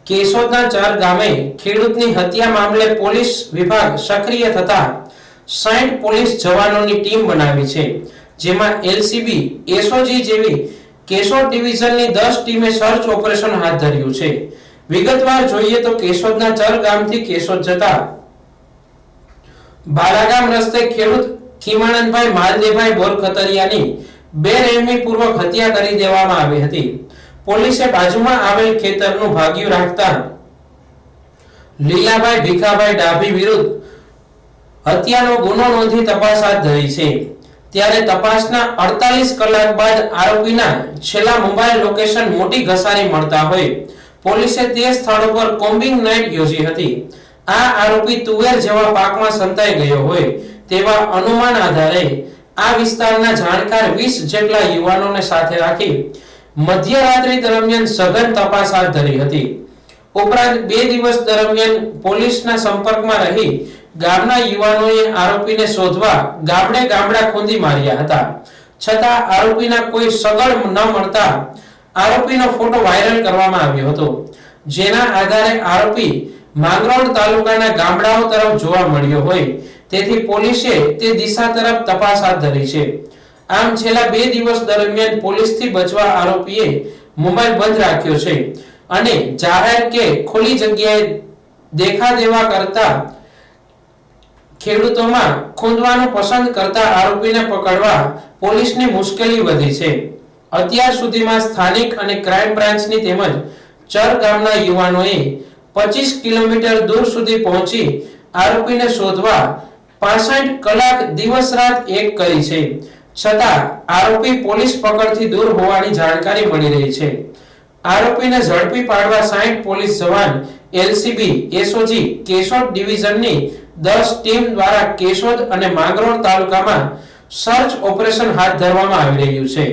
કેશોદના ચર ગામે ખેડૂતની હત્યા મામલે પોલીસ વિભાગ સક્રિય થતા 60 પોલીસ જવાનોની ટીમ બનાવી છે, જેમાં એલસીબી, એસઓજી જેવી કેશોદ ડિવિઝનની 10 ટીમે સર્ચ ઓપરેશન હાથ ધર્યું છે। વિગતવાર જોઈએ તો કેશોદના ચર ગામથી કેશોદ જતા બાલાગામ રસ્તે ખેડૂત ખીમાનંદભાઈ માલદેવભાઈ બોરખતરિયાની બેરહેમીપૂર્વક હત્યા કરી દેવામાં આવી હતી। પોલીસે બાજુમાં આવેલ ખેતરનું ભાગ્યું રાખતા લીલાભાઈ ભીખાભાઈ ડાભી વિરુદ્ધ હત્યાનો ગુનો નોંધી તપાસ હાથ ધરી છે। ત્યારે તપાસના 48 કલાક બાદ આરોપીના છેલ્લા મોબાઈલ લોકેશન મોટી ઘસારી મળતા હોય પોલીસે તે સ્થળ પર કોમ્બિંગ નાઇટ યોજી હતી। આ આરોપી તુવેર જેવા પાકમાં સંતાઈ ગયો હોય તેવા અનુમાન આધારે આ વિસ્તારના જાણકાર 20 જેટલા યુવાનોને સાથે રાખી મધ્યરાત્રિ દરમિયાન સઘન તપાસ હાથ ધરી હતી। ઉપરાંત 2 દિવસ દરમિયાન પોલીસના સંપર્કમાં રહી ગામના યુવાનોએ આરોપીને શોધવા ગામડે ગામડા ખોંદી માર્યા હતા, છતાં આરોપીના કોઈ સગળ ન મળતા આરોપીનો ફોટો વાયરલ કરવામાં આવ્યો હતો, જેના આધારે આરોપી માંગરોળ તાલુકાના ગામડાઓ તરફ જોવા મળ્યો હોય તેથી પોલીસે તે દિશા તરફ તપાસ હાથ ધરી છે। આમ છેલ્લા 2 દિવસ દરમિયાન પોલીસથી બચવા આરોપીએ મોબાઈલ બંધ રાખ્યો છે અને જાહેર કે ખુલ્લી જગ્યાએ દેખાદેવા કરતા ખેડૂતોમાં ખોંદવાનું પસંદ કરતા આરોપીને પકડવા પોલીસની મુશ્કેલી વધી છે। અત્યાર સુધીમાં સ્થાનિક અને ક્રાઇમ બ્રાન્ચની તેમજ ચર ગામના યુવાનોએ 25 કિલોમીટર દૂર સુધી પહોંચી આરોપીને શોધવા 65 કલાક દિવસ રાત એક કરી છે, છતાં આરોપી પોલીસ પકડથી દૂર હોવાની જાણકારી મળી રહી છે। આરોપીને ઝડપી પાડવા 60 પોલીસ જવાન, એલસીબી, એસઓજી, કેશોદ ડિવિઝનની 10 ટીમ દ્વારા કેશોદ અને માંગરોળ તાલુકામાં સર્ચ ઓપરેશન હાથ ધરવામાં આવી રહ્યું છે।